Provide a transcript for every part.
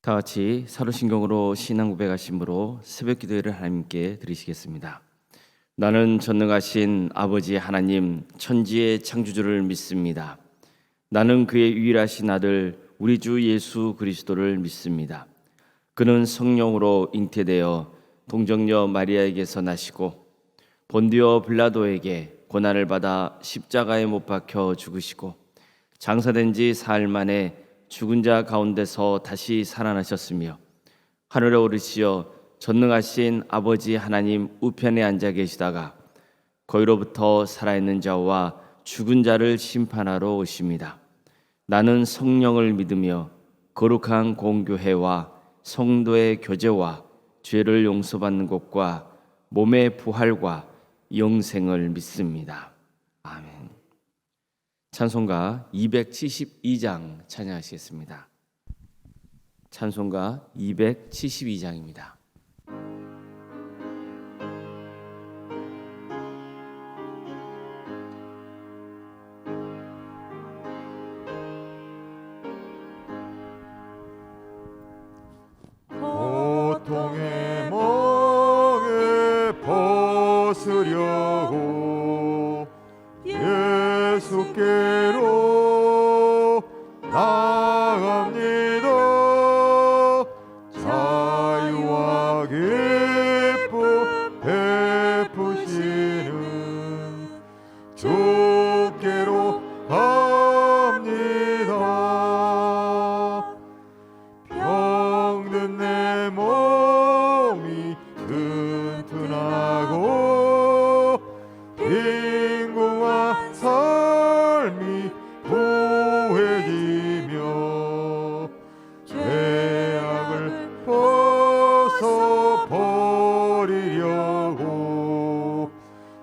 다 같이 사도신경으로 신앙 고백하심으로 새벽 기도회를 하나님께 드리시겠습니다. 나는 전능하신 아버지 하나님 천지의 창조주를 믿습니다. 나는 그의 유일하신 아들 우리 주 예수 그리스도를 믿습니다. 그는 성령으로 잉태되어 동정녀 마리아에게서 나시고 본디오 빌라도에게 고난을 받아 십자가에 못 박혀 죽으시고 장사된 지 사흘 만에 죽은 자 가운데서 다시 살아나셨으며 하늘에 오르시어 전능하신 아버지 하나님 우편에 앉아 계시다가 거기로부터 살아있는 자와 죽은 자를 심판하러 오십니다. 나는 성령을 믿으며 거룩한 공교회와 성도의 교제와 죄를 용서받는 것과 몸의 부활과 영생을 믿습니다. 아멘. 찬송가 272장 찬양하시겠습니다. 찬송가 272장입니다. 고통의 멍에 벗으려고 예수께로 나갑니다. 자유와 기쁨 베푸시는 주께로 갑니다. 병든 내 몸이 튼튼하고 빈궁한 삶이 부해지며 죄악을 벗어버리려고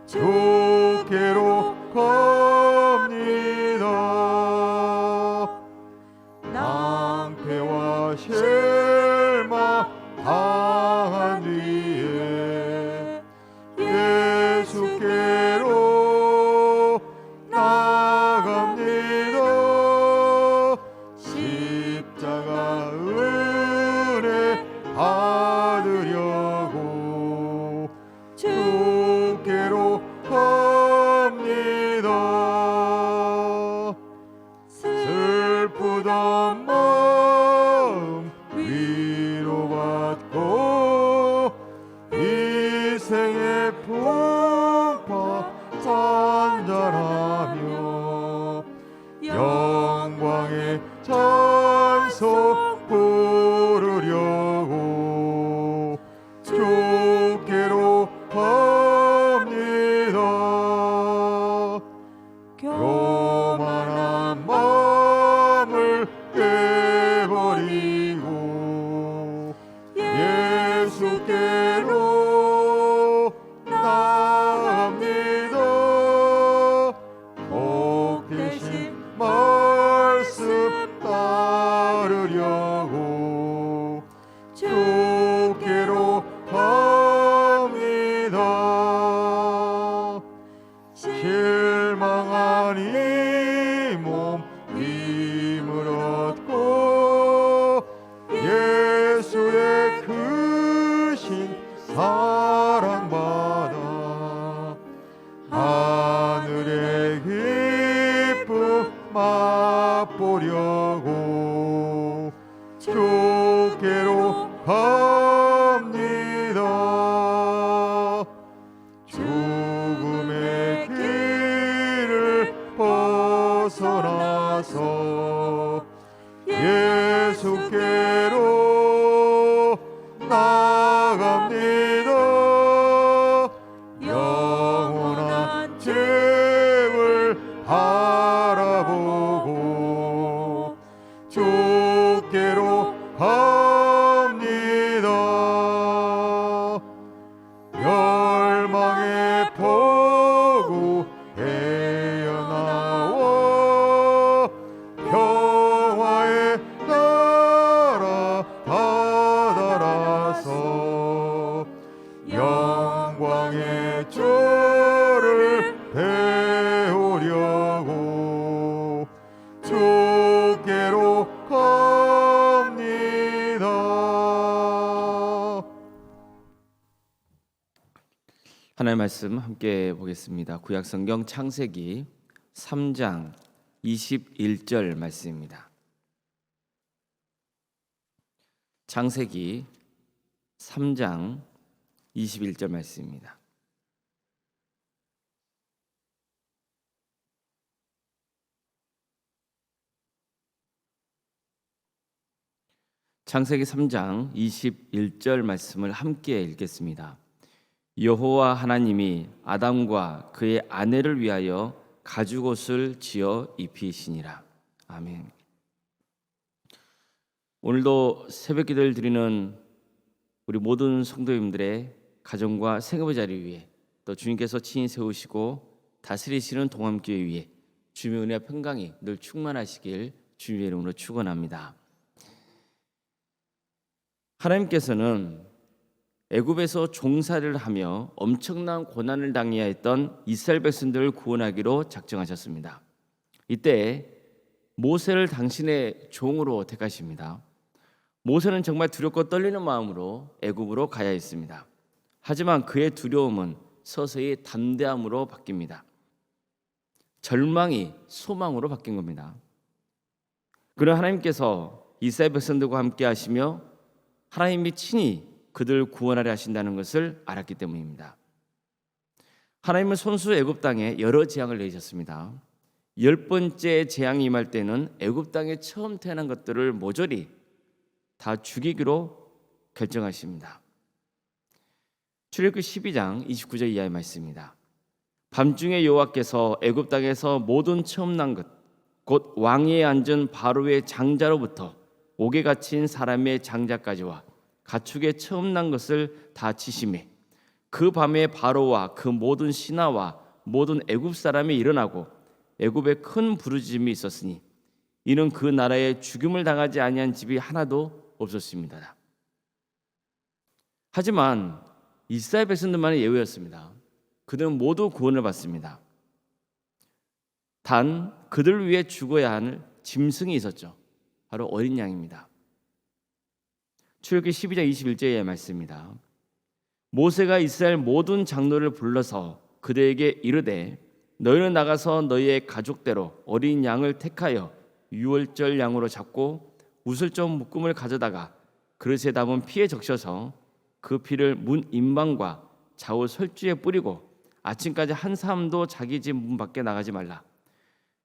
주께로 갑니다. 낭패와 실망 당한 뒤에 예수께로 나갑니다. 십자가 은혜 받으려고 주께로 갑니다. 슬프던 마음 위로받고 인생의 풍파 잔잔하며 영광의 찬송 부르려고 주께로 갑니다. 교만한 마음을 깨버리고 예수께로 나갑니다. 복 대신 말씀 따르려고 주께로 갑니다. 실망한 이 몸 힘을 얻고 예수의 크신 사랑받아 하늘의 기쁨 맛보려고 주께로 갑니다. 죽음의 길을 벗어나서 예수께로 나갑니다. 영원한 집을 바라보고 주께로 갑니다. 멸망의 포구 헤어나와 평화의 나라 다다라서 영광의 주를 배우려고 주께로 갑니다. 하나님의 말씀 함께 보겠습니다. 구약성경 창세기 3장 21절 말씀입니다. 창세기 3장 21절 말씀입니다. 창세기 3장 21절 말씀을 함께 읽겠습니다. 여호와 하나님이 아담과 그의 아내를 위하여 가죽옷을 지어 입히시니라. 아멘. 오늘도 새벽 기도를 드리는 우리 모든 성도님들의 가정과 생업의 자리 위에, 또 주님께서 친히 세우시고 다스리시는 동암교회 위에 주님의 은혜와 평강이 늘 충만하시길 주님의 이름으로 축원합니다. 하나님께서는 애굽에서 종살이를 하며 엄청난 고난을 당해야 했던 이스라엘 백성들을 구원하기로 작정하셨습니다. 이때 모세를 당신의 종으로 택하십니다. 모세는 정말 두렵고 떨리는 마음으로 애굽으로 가야 했습니다. 하지만 그의 두려움은 서서히 담대함으로 바뀝니다. 절망이 소망으로 바뀐 겁니다. 그런 하나님께서 이스라엘 백성들과 함께 하시며 하나님이 친히 그들을 구원하려 하신다는 것을 알았기 때문입니다. 하나님은 손수 애굽 땅에 여러 재앙을 내리셨습니다. 10번째 재앙이 임할 때는 애굽 땅에 처음 태어난 것들을 모조리 다 죽이기로 결정하십니다. 출애굽기 12장 29절 이하의 말씀입니다. 밤중에 여호와께서 애굽 땅에서 모든 처음 난 것, 곧 왕위에 앉은 바로의 장자로부터 옥에 갇힌 사람의 장자까지와 가축의 처음 난 것을 다 치심에 그 밤에 바로와 그 모든 신하와 모든 애굽 사람이 일어나고 애굽에 큰 부르짖음이 있었으니 이는 그 나라에 죽임을 당하지 아니한 집이 하나도 없었습니다. 하지만 이스라엘 백성들만의 예외였습니다. 그들은 모두 구원을 받습니다. 단 그들을 위해 죽어야 하는 짐승이 있었죠. 바로 어린 양입니다. 출애굽기 12장 21절의 말씀입니다. 모세가 이스라엘 모든 장로를 불러서 그들에게 이르되 너희는 나가서 너희의 가족대로 어린 양을 택하여 유월절 양으로 잡고 우슬점 묶음을 가져다가 그릇에 담은 피에 적셔서 그 피를 문 임방과 좌우 설주에 뿌리고 아침까지 한 사람도 자기 집 문 밖에 나가지 말라.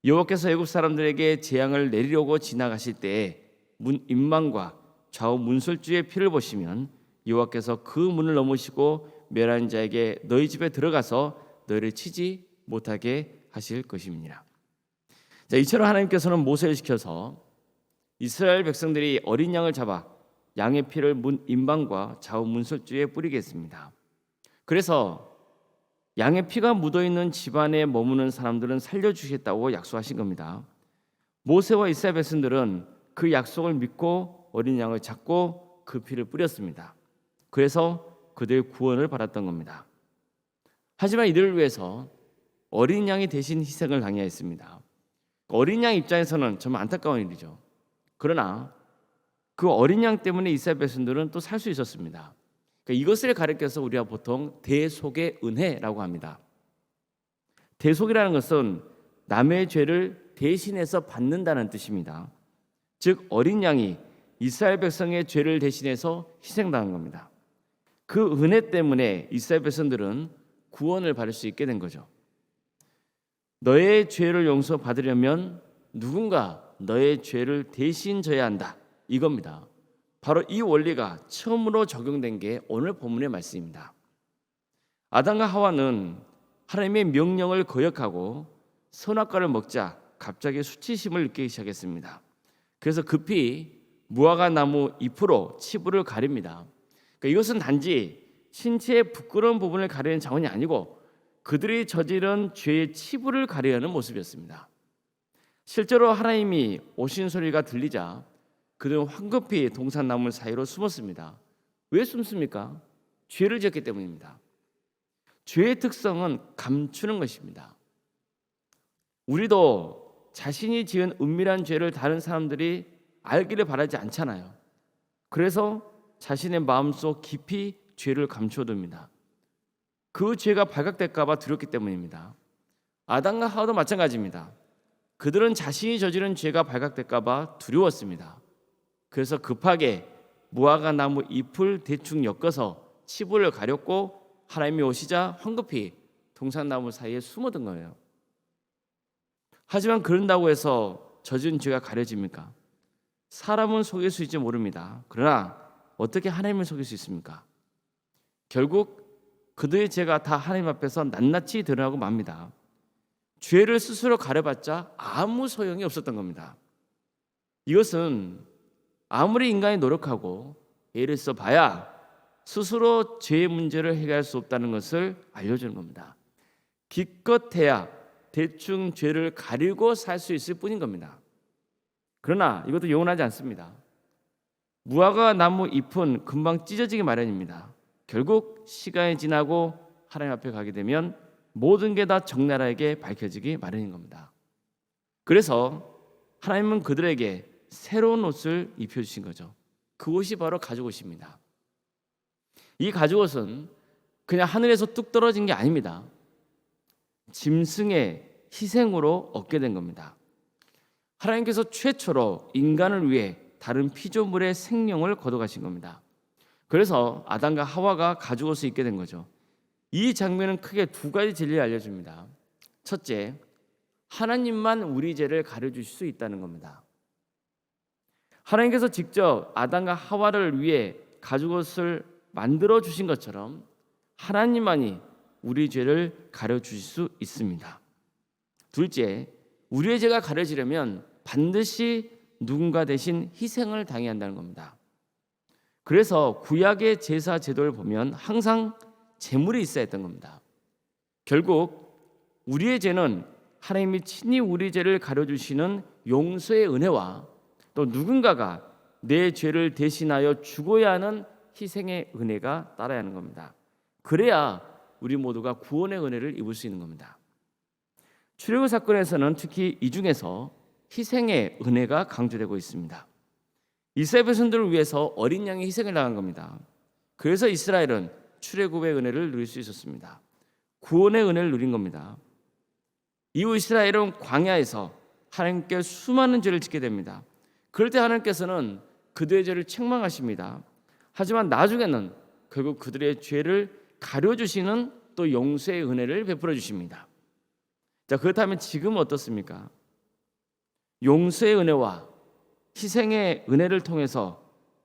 여호와께서 애굽 사람들에게 재앙을 내리려고 지나가실 때에 문 임방과 좌우 문설주의 피를 보시면 여호와께서 그 문을 넘으시고 멸한 자에게 너희 집에 들어가서 너희를 치지 못하게 하실 것입니다. 자, 이처럼 하나님께서는 모세를 시켜서 이스라엘 백성들이 어린 양을 잡아 양의 피를 문 임방과 좌우 문설주에 뿌리겠습니다. 그래서 양의 피가 묻어있는 집안에 머무는 사람들은 살려주시겠다고 약속하신 겁니다. 모세와 이스라엘 백성들은 그 약속을 믿고 어린 양을 잡고 그 피를 뿌렸습니다. 그래서 그들의 구원을 받았던 겁니다. 하지만 이들을 위해서 어린 양이 대신 희생을 당해야 했습니다. 어린 양 입장에서는 정말 안타까운 일이죠. 그러나 그 어린 양 때문에 이스라엘 백성들은 또 살 수 있었습니다. 그러니까 이것을 가리켜서 우리가 보통 대속의 은혜라고 합니다. 대속이라는 것은 남의 죄를 대신해서 받는다는 뜻입니다. 즉 어린 양이 이스라엘 백성의 죄를 대신해서 희생당한 겁니다. 그 은혜 때문에 이스라엘 백성들은 구원을 받을 수 있게 된 거죠. 너의 죄를 용서받으려면 누군가 너의 죄를 대신 져야 한다, 이겁니다. 바로 이 원리가 처음으로 적용된 게 오늘 본문의 말씀입니다. 아담과 하와는 하나님의 명령을 거역하고 선악과를 먹자 갑자기 수치심을 느끼기 시작했습니다. 그래서 급히 무화과 나무 잎으로 치부를 가립니다. 그러니까 이것은 단지 신체의 부끄러운 부분을 가리는 차원이 아니고 그들이 저지른 죄의 치부를 가리려는 모습이었습니다. 실제로 하나님이 오신 소리가 들리자 그들은 황급히 동산나물 사이로 숨었습니다. 왜 숨습니까? 죄를 지었기 때문입니다. 죄의 특성은 감추는 것입니다. 우리도 자신이 지은 은밀한 죄를 다른 사람들이 알기를 바라지 않잖아요. 그래서 자신의 마음속 깊이 죄를 감춰둡니다. 그 죄가 발각될까 봐 두렵기 때문입니다. 아담과 하와도 마찬가지입니다. 그들은 자신이 저지른 죄가 발각될까 봐 두려웠습니다. 그래서 급하게 무화과 나무 잎을 대충 엮어서 치부를 가렸고 하나님이 오시자 황급히 동산나무 사이에 숨어든 거예요. 하지만 그런다고 해서 저지른 죄가 가려집니까? 사람은 속일 수 있지 모릅니다. 그러나 어떻게 하나님을 속일 수 있습니까? 결국 그들의 죄가 다 하나님 앞에서 낱낱이 드러나고 맙니다. 죄를 스스로 가려봤자 아무 소용이 없었던 겁니다. 이것은 아무리 인간이 노력하고 애를 써봐야 스스로 죄의 문제를 해결할 수 없다는 것을 알려주는 겁니다. 기껏해야 대충 죄를 가리고 살 수 있을 뿐인 겁니다. 그러나 이것도 영원하지 않습니다. 무화과 나무 잎은 금방 찢어지기 마련입니다. 결국 시간이 지나고 하나님 앞에 가게 되면 모든 게 다 적나라하게 밝혀지기 마련인 겁니다. 그래서 하나님은 그들에게 새로운 옷을 입혀주신 거죠. 그 옷이 바로 가죽옷입니다. 이 가죽옷은 그냥 하늘에서 뚝 떨어진 게 아닙니다. 짐승의 희생으로 얻게 된 겁니다. 하나님께서 최초로 인간을 위해 다른 피조물의 생명을 거둬가신 겁니다. 그래서 아담과 하와가 가죽옷을 입게 된 거죠. 이 장면은 크게 두 가지 진리를 알려줍니다. 첫째, 하나님만 우리 죄를 가려주실 수 있다는 겁니다. 하나님께서 직접 아담과 하와를 위해 가죽옷을 만들어 주신 것처럼 하나님만이 우리 죄를 가려주실 수 있습니다. 둘째, 우리의 죄가 가려지려면 반드시 누군가 대신 희생을 당해야 한다는 겁니다. 그래서 구약의 제사 제도를 보면 항상 제물이 있어야 했던 겁니다. 결국 우리의 죄는 하나님이 친히 우리 죄를 가려주시는 용서의 은혜와 또 누군가가 내 죄를 대신하여 죽어야 하는 희생의 은혜가 따라야 하는 겁니다. 그래야 우리 모두가 구원의 은혜를 입을 수 있는 겁니다. 출애굽 사건에서는 특히 이 중에서 희생의 은혜가 강조되고 있습니다. 이스라엘 백성들을 위해서 어린 양이 희생을 당한 겁니다. 그래서 이스라엘은 출애굽의 은혜를 누릴 수 있었습니다. 구원의 은혜를 누린 겁니다. 이후 이스라엘은 광야에서 하나님께 수많은 죄를 짓게 됩니다. 그럴 때 하나님께서는 그들의 죄를 책망하십니다. 하지만 나중에는 결국 그들의 죄를 가려주시는 또 용서의 은혜를 베풀어 주십니다. 자, 그렇다면 지금은 어떻습니까? 용서의 은혜와 희생의 은혜를 통해서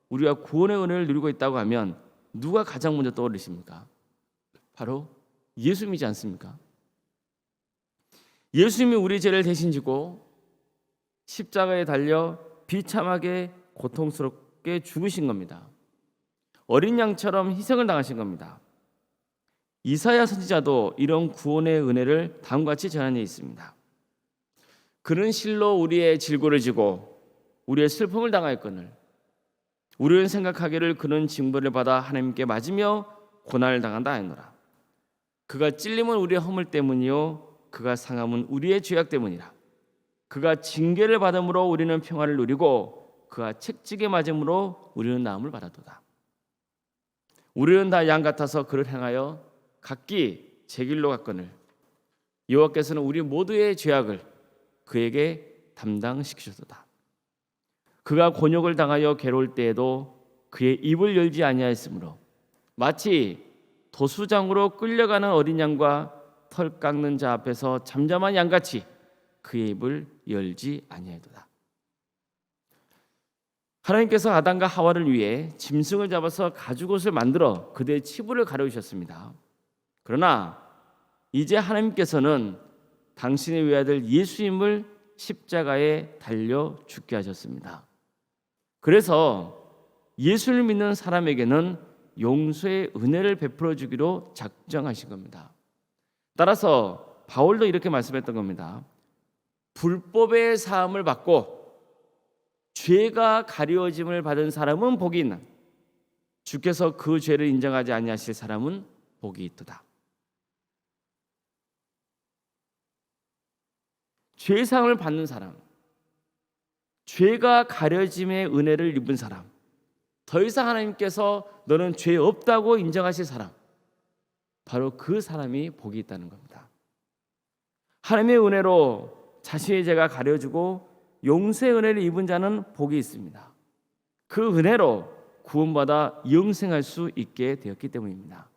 우리가 구원의 은혜를 누리고 있다고 하면 누가 가장 먼저 떠오르십니까? 바로 예수님이지 않습니까? 예수님이 우리 죄를 대신 지고 십자가에 달려 비참하게 고통스럽게 죽으신 겁니다. 어린 양처럼 희생을 당하신 겁니다. 이사야 선지자도 이런 구원의 은혜를 다음과 같이 전한 예 있습니다. 그는 실로 우리의 질고를 지고 우리의 슬픔을 당하였거늘 우리는 생각하기를 그는 징벌을 받아 하나님께 맞으며 고난을 당한다 하노라. 그가 찔림은 우리의 허물 때문이요 그가 상함은 우리의 죄악 때문이라. 그가 징계를 받음으로 우리는 평화를 누리고 그가 책찍에 맞음으로 우리는 나음을 받았도다. 우리는 다 양 같아서 그를 행하여 각기 제 길로 갔거늘 여호와께서는 우리 모두의 죄악을 그에게 담당시키셨도다. 그가 곤욕을 당하여 괴로울 때에도 그의 입을 열지 아니하였으므로 마치 도수장으로 끌려가는 어린 양과 털 깎는 자 앞에서 잠잠한 양같이 그의 입을 열지 아니하였도다. 하나님께서 아담과 하와를 위해 짐승을 잡아서 가죽옷을 만들어 그들의 치부를 가려주셨습니다. 그러나 이제 하나님께서는 당신의 외아들 예수님을 십자가에 달려 죽게 하셨습니다. 그래서 예수를 믿는 사람에게는 용서의 은혜를 베풀어 주기로 작정하신 겁니다. 따라서 바울도 이렇게 말씀했던 겁니다. 불법의 사함을 받고 죄가 가려짐을 받은 사람은 복이 있나 주께서 그 죄를 인정하지 아니하실 사람은 복이 있도다. 죄사함을 받는 사람, 죄가 가려짐의 은혜를 입은 사람, 더 이상 하나님께서 너는 죄 없다고 인정하실 사람, 바로 그 사람이 복이 있다는 겁니다. 하나님의 은혜로 자신의 죄가 가려지고 용서의 은혜를 입은 자는 복이 있습니다. 그 은혜로 구원받아 영생할 수 있게 되었기 때문입니다.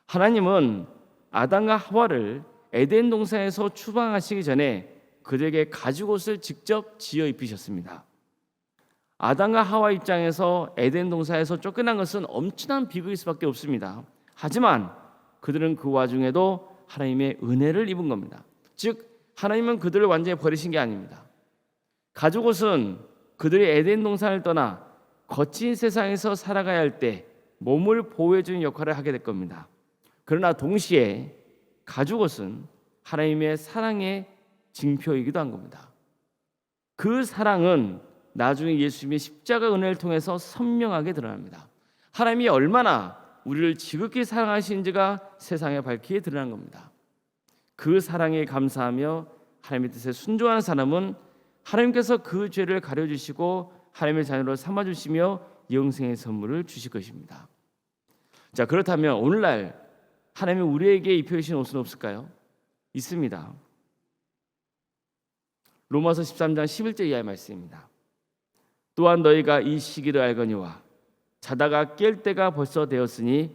하나님은 아담과 하와를 에덴 동산에서 추방하시기 전에 그들에게 가죽옷을 직접 지어 입히셨습니다. 아담과 하와 입장에서 에덴 동산에서 쫓겨난 것은 엄청난 비극일 수밖에 없습니다. 하지만 그들은 그 와중에도 하나님의 은혜를 입은 겁니다. 즉 하나님은 그들을 완전히 버리신 게 아닙니다. 가죽옷은 그들이 에덴 동산을 떠나 거친 세상에서 살아가야 할 때 몸을 보호해주는 역할을 하게 될 겁니다. 그러나 동시에 가죽옷은 하나님의 사랑의 징표이기도 한 겁니다. 그 사랑은 나중에 예수님의 십자가 은혜를 통해서 선명하게 드러납니다. 하나님이 얼마나 우리를 지극히 사랑하시는지가 세상에 밝히게 드러난 겁니다. 그 사랑에 감사하며 하나님의 뜻에 순종하는 사람은 하나님께서 그 죄를 가려주시고 하나님의 자녀로 삼아주시며 영생의 선물을 주실 것입니다. 자, 그렇다면 오늘날 하나님이 우리에게 입혀주신 옷은 없을까요? 있습니다. 로마서 13장 11절 이하의 말씀입니다. 또한 너희가 이 시기를 알거니와 자다가 깰 때가 벌써 되었으니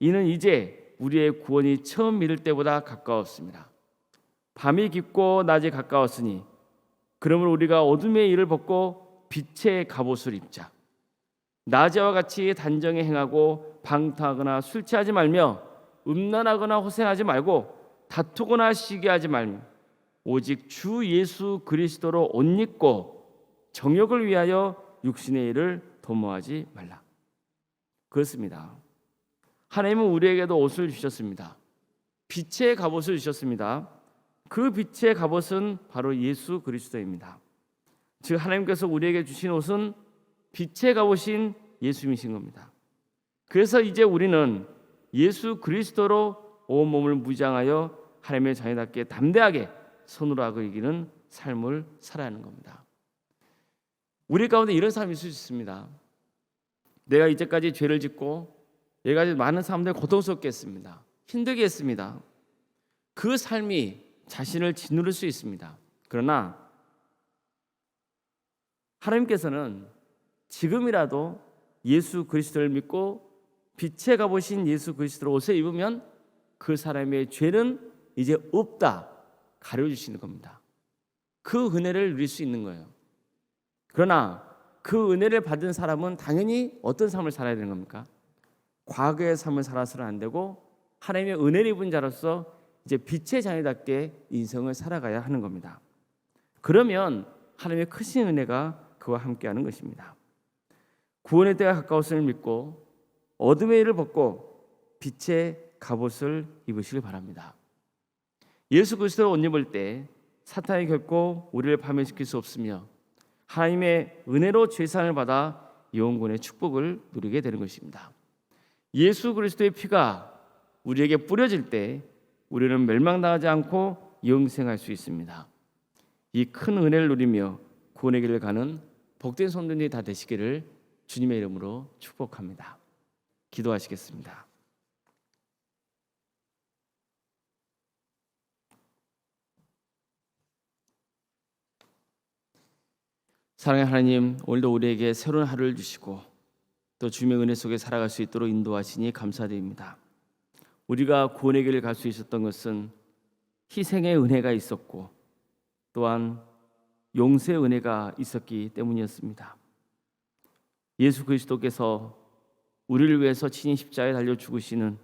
이는 이제 우리의 구원이 처음 믿을 때보다 가까웠습니다. 밤이 깊고 낮이 가까웠으니 그러므로 우리가 어둠의 일을 벗고 빛의 갑옷을 입자. 낮에와 같이 단정히 행하고 방탕하거나 술 취하지 말며 음란하거나 호생하지 말고 다투거나 시기하지 말며 오직 주 예수 그리스도로 옷 입고 정욕을 위하여 육신의 일을 도모하지 말라. 그렇습니다. 하나님은 우리에게도 옷을 주셨습니다. 빛의 갑옷을 주셨습니다. 그 빛의 갑옷은 바로 예수 그리스도입니다. 즉 하나님께서 우리에게 주신 옷은 빛의 갑옷인 예수님이신 겁니다. 그래서 이제 우리는 예수 그리스도로 온몸을 무장하여 하나님의 자녀답게 담대하게 손으로 악을 이기는 삶을 살아야 하는 겁니다. 우리 가운데 이런 사람이 있을 수 있습니다. 내가 이제까지 죄를 짓고 여기까지 많은 사람들 고통스럽게 했습니다. 힘들게 했습니다. 그 삶이 자신을 짓누를 수 있습니다. 그러나 하나님께서는 지금이라도 예수 그리스도를 믿고 빛의 갑옷인 예수 그리스도로 옷을 입으면 그 사람의 죄는 이제 없다 가려주시는 겁니다. 그 은혜를 누릴 수 있는 거예요. 그러나 그 은혜를 받은 사람은 당연히 어떤 삶을 살아야 되는 겁니까? 과거의 삶을 살아서는 안 되고 하나님의 은혜를 입은 자로서 이제 빛의 자녀답게 인생을 살아가야 하는 겁니다. 그러면 하나님의 크신 은혜가 그와 함께하는 것입니다. 구원의 때가 가까웠음을 믿고 어둠의 일을 벗고 빛의 갑옷을 입으시길 바랍니다. 예수 그리스도를 옷 입을 때 사탄이 결코 우리를 파멸시킬 수 없으며 하나님의 은혜로 죄사함을 받아 영원의 축복을 누리게 되는 것입니다. 예수 그리스도의 피가 우리에게 뿌려질 때 우리는 멸망당하지 않고 영생할 수 있습니다. 이 큰 은혜를 누리며 구원의 길을 가는 복된 성도들이 다 되시기를 주님의 이름으로 축복합니다. 기도하시겠습니다. 사랑의 하나님, 오늘도 우리에게 새로운 하루를 주시고 또 주님의 은혜 속에 살아갈 수 있도록 인도하시니 감사드립니다. 우리가 구원의 길을 갈 수 있었던 것은 희생의 은혜가 있었고 또한 용서의 은혜가 있었기 때문이었습니다. 예수 그리스도께서 우리를 위해서 친히 십자가에 달려 죽으시는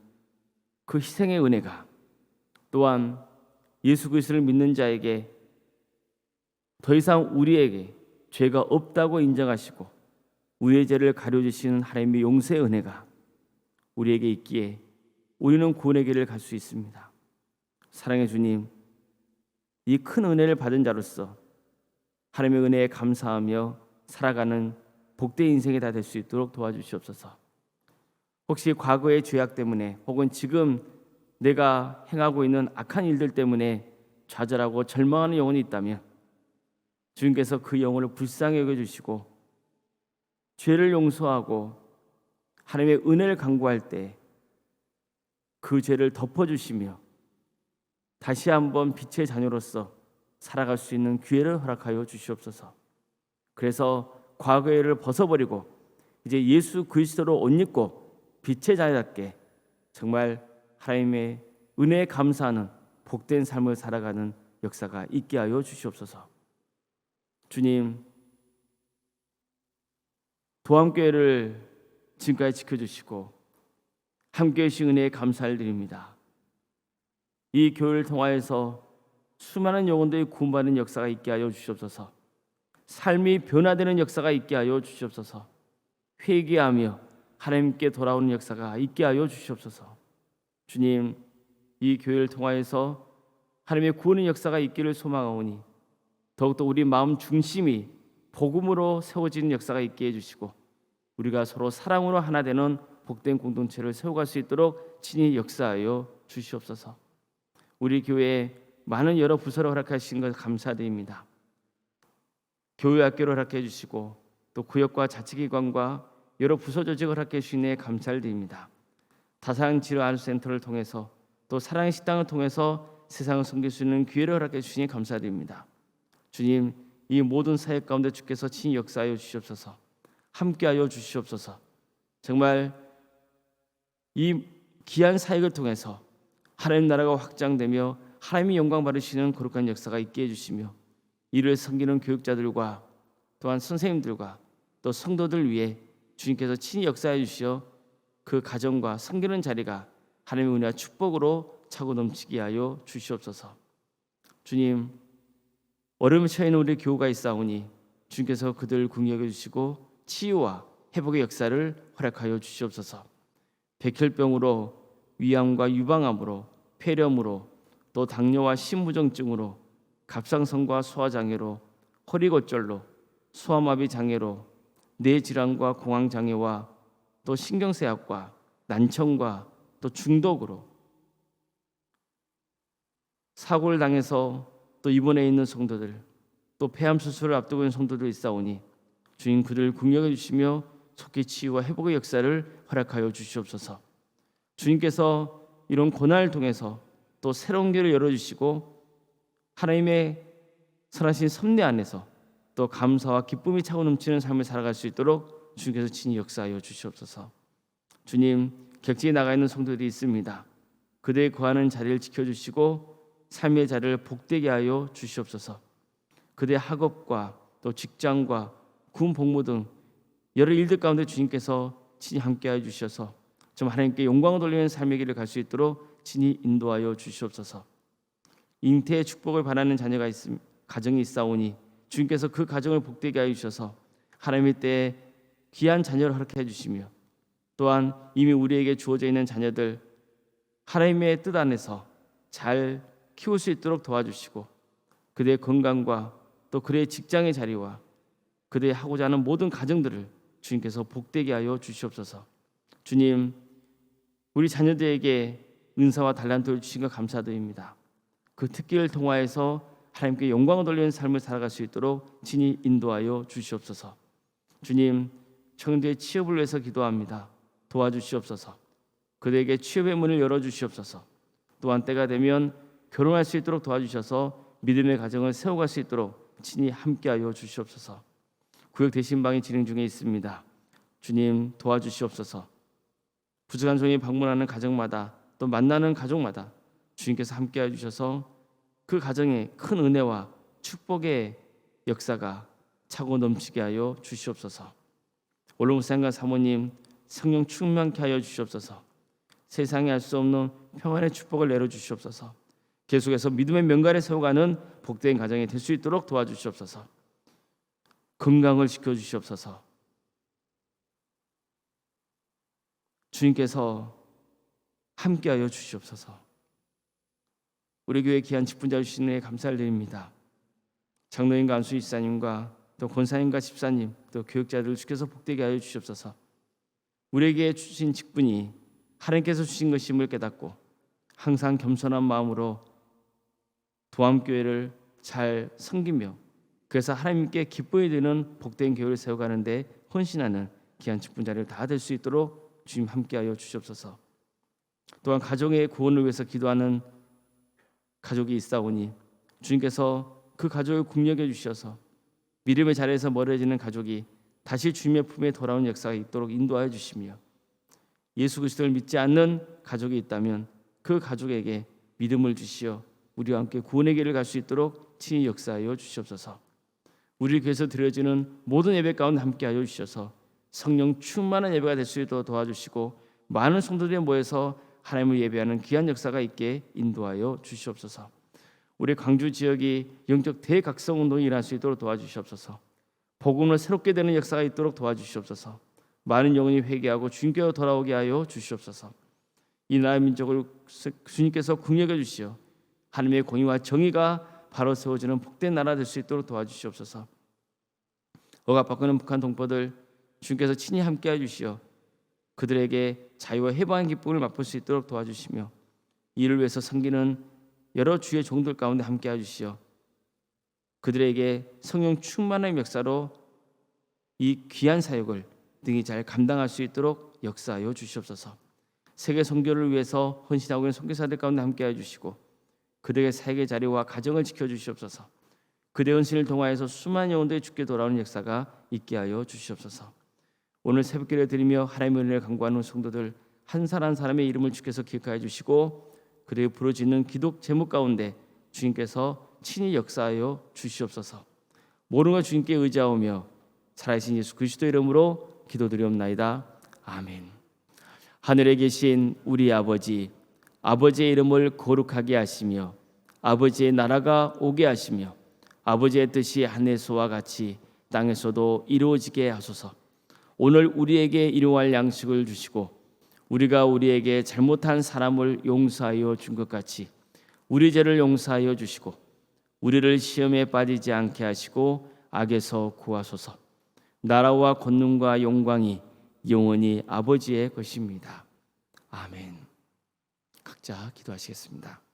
그 희생의 은혜가 또한 예수 그리스도를 믿는 자에게 더 이상 우리에게 죄가 없다고 인정하시고 우리의 죄를 가려주시는 하나님의 용서의 은혜가 우리에게 있기에 우리는 구원의 길을 갈 수 있습니다. 사랑의 주님, 이 큰 은혜를 받은 자로서 하나님의 은혜에 감사하며 살아가는 복된 인생이 다 될 수 있도록 도와주시옵소서. 혹시 과거의 죄악 때문에 혹은 지금 내가 행하고 있는 악한 일들 때문에 좌절하고 절망하는 영혼이 있다면 주님께서 그 영혼을 불쌍히 여겨주시고 죄를 용서하고 하나님의 은혜를 간구할 때 그 죄를 덮어주시며 다시 한번 빛의 자녀로서 살아갈 수 있는 기회를 허락하여 주시옵소서. 그래서 과거의 일을 벗어버리고 이제 예수 그리스도로 옷 입고 빛의 자녀답게 정말 하나님의 은혜에 감사하는 복된 삶을 살아가는 역사가 있게 하여 주시옵소서. 주님, 도함교회를 지금까지 지켜주시고 함께 해주신 은혜에 감사를 드립니다. 이 교회를 통하여서 수많은 영혼들이 구원받는 역사가 있게 하여 주시옵소서. 삶이 변화되는 역사가 있게 하여 주시옵소서. 회개하며 하나님께 돌아오는 역사가 있게 하여 주시옵소서. 주님, 이 교회를 통하여서 하나님의 구원의 역사가 있기를 소망하오니 더욱더 우리 마음 중심이 복음으로 세워지는 역사가 있게 해주시고 우리가 서로 사랑으로 하나 되는 복된 공동체를 세워갈 수 있도록 친히 역사하여 주시옵소서. 우리 교회에 많은 여러 부서를 허락하신 것 감사드립니다. 교회 학교를 허락해 주시고 또 구역과 자치기관과 여러 부서 조직을 허락해 주시니 감사를 드립니다. 다산치료안센터를 통해서 또 사랑의 식당을 통해서 세상을 섬길 수 있는 기회를 허락해 주시니 감사드립니다. 주님, 이 모든 사역 가운데 주께서 친히 역사하여 주시옵소서. 함께하여 주시옵소서. 정말 이 귀한 사역을 통해서 하나님 나라가 확장되며 하나님이 영광 받으시는 거룩한 역사가 있게 해주시며 이를 섬기는 교육자들과 또한 선생님들과 또 성도들 위해 주님께서 친히 역사해 주시어 그 가정과 섬기는 자리가 하나님의 은혜와 축복으로 차고 넘치게 하여 주시옵소서. 주님, 어려움에 처해 있는 우리 교우가 있사오니 주님께서 그들을 긍휼히 여기시고 치유와 회복의 역사를 허락하여 주시옵소서. 백혈병으로, 위암과 유방암으로, 폐렴으로, 또 당뇨와 심부정증으로, 갑상선과 소화장애로, 허리골절로, 소아마비 장애로, 뇌질환과 공황장애와 또 신경쇠약과 난청과 또 중독으로 사고를 당해서 또 입원해 있는 성도들, 또 폐암 수술을 앞두고 있는 성도들 있사오니 주님 그들을 긍휼히 주시며 속히 치유와 회복의 역사를 허락하여 주시옵소서. 주님께서 이런 고난을 통해서 또 새로운 길을 열어주시고 하나님의 선하신 섭리 안에서 또 감사와 기쁨이 차고 넘치는 삶을 살아갈 수 있도록 주님께서 친히 역사하여 주시옵소서. 주님, 객지에 나가 있는 성도들이 있습니다. 그들의 거하는 자리를 지켜주시고 삶의 자리를 복되게 하여 주시옵소서. 그들의 학업과 또 직장과 군 복무 등 여러 일들 가운데 주님께서 친히 함께하여 주셔서 좀 하나님께 영광을 돌리는 삶의 길을 갈 수 있도록 친히 인도하여 주시옵소서. 잉태의 축복을 바라는 자녀가 있음 가정이 있사오니 주님께서 그 가정을 복되게 하여 주셔서 하나님의 때에 귀한 자녀를 허락해 주시며 또한 이미 우리에게 주어져 있는 자녀들 하나님의 뜻 안에서 잘 키울 수 있도록 도와주시고 그들의 건강과 또 그들의 직장의 자리와 그들이 하고자 하는 모든 가정들을 주님께서 복되게 하여 주시옵소서. 주님, 우리 자녀들에게 은사와 달란트를 주신 것 감사드립니다. 그 특기를 통하여서 하나님께 영광을 돌리는 삶을 살아갈 수 있도록 친히 인도하여 주시옵소서. 주님, 청년들의 취업을 위해서 기도합니다. 도와주시옵소서. 그들에게 취업의 문을 열어주시옵소서. 또한 때가 되면 결혼할 수 있도록 도와주셔서 믿음의 가정을 세워갈 수 있도록 친히 함께하여 주시옵소서. 구역 대신방이 진행 중에 있습니다. 주님 도와주시옵소서. 부족한 종이 방문하는 가정마다 또 만나는 가족마다 주님께서 함께해 주셔서 그 가정에 큰 은혜와 축복의 역사가 차고 넘치게 하여 주시옵소서. 올로무상과 사모님 성령 충만케 하여 주시옵소서. 세상에 알 수 없는 평안의 축복을 내려 주시옵소서. 계속해서 믿음의 명가를 세워가는 복된 가정이 될 수 있도록 도와주시옵소서. 건강을 지켜주시옵소서. 주님께서 함께하여 주시옵소서. 우리 교회 귀한 직분자 주시는 데 감사를 드립니다. 장로님과 안수 집사님과 또 권사님과 집사님 또 교육자들을 주께서 복되게 하여 주시옵소서. 우리에게 주신 직분이 하나님께서 주신 것임을 깨닫고 항상 겸손한 마음으로 도함교회를 잘 섬기며 그래서 하나님께 기쁨이 되는 복된 교회를 세워가는데 헌신하는 귀한 직분자를 다 될 수 있도록 주님 함께하여 주시옵소서. 또한 가정의 구원을 위해서 기도하는 가족이 있사오니 주님께서 그 가족을 국력해 주셔서 믿음의 자리에서 멀어지는 가족이 다시 주님의 품에 돌아오는 역사가 있도록 인도하여 주시며, 예수 그리스도를 믿지 않는 가족이 있다면 그 가족에게 믿음을 주시어 우리와 함께 구원의 길을 갈 수 있도록 친히 역사하여 주시옵소서. 우리 교회에서 드려지는 모든 예배 가운데 함께하여 주셔서 성령 충만한 예배가 될 수 있도록 도와주시고, 많은 성도들이 모여서 하나님을 예배하는 귀한 역사가 있게 인도하여 주시옵소서. 우리 광주 지역이 영적 대각성 운동이 일어날 수 있도록 도와주시옵소서. 복음을 새롭게 되는 역사가 있도록 도와주시옵소서. 많은 영혼이 회개하고 주님께로 돌아오게 하여 주시옵소서. 이 나라 민족을 주님께서 국력해 주시어 하나님의 공의와 정의가 바로 세워지는 복된 나라 될 수 있도록 도와주시옵소서. 억압받고 있는 북한 동포들 주님께서 친히 함께해 주시어 그들에게 자유와 해방의 기쁨을 맛볼 수 있도록 도와주시며, 이를 위해서 섬기는 여러 주의 종들 가운데 함께해 주시어 그들에게 성령 충만한 역사로 이 귀한 사역을 등이 잘 감당할 수 있도록 역사하여 주시옵소서. 세계 선교를 위해서 헌신하고 있는 선교사들 가운데 함께해 주시고 그들의 사역의 자리와 가정을 지켜주시옵소서. 그들의 헌신을 통하여서 수많은 영혼들이 주께 돌아오는 역사가 있게 하여 주시옵소서. 오늘 새벽기를 드리며 하나님의 은혜를 간구하는 성도들 한 사람 한 사람의 이름을 주께서 기억하여 주시고 그들의 부르짖는 기도 제목 가운데 주님께서 친히 역사하여 주시옵소서. 모든 걸 주님께 의지하오며 살아계신 예수 그리스도 이름으로 기도드리옵나이다. 아멘. 하늘에 계신 우리 아버지, 아버지의 이름을 거룩하게 하시며 아버지의 나라가 오게 하시며 아버지의 뜻이 하늘에서와 같이 땅에서도 이루어지게 하소서. 오늘 우리에게 일용할 양식을 주시고 우리가 우리에게 잘못한 사람을 용서하여 준 것 같이 우리 죄를 용서하여 주시고 우리를 시험에 빠지지 않게 하시고 악에서 구하소서. 나라와 권능과 영광이 영원히 아버지의 것입니다. 아멘. 각자 기도하시겠습니다.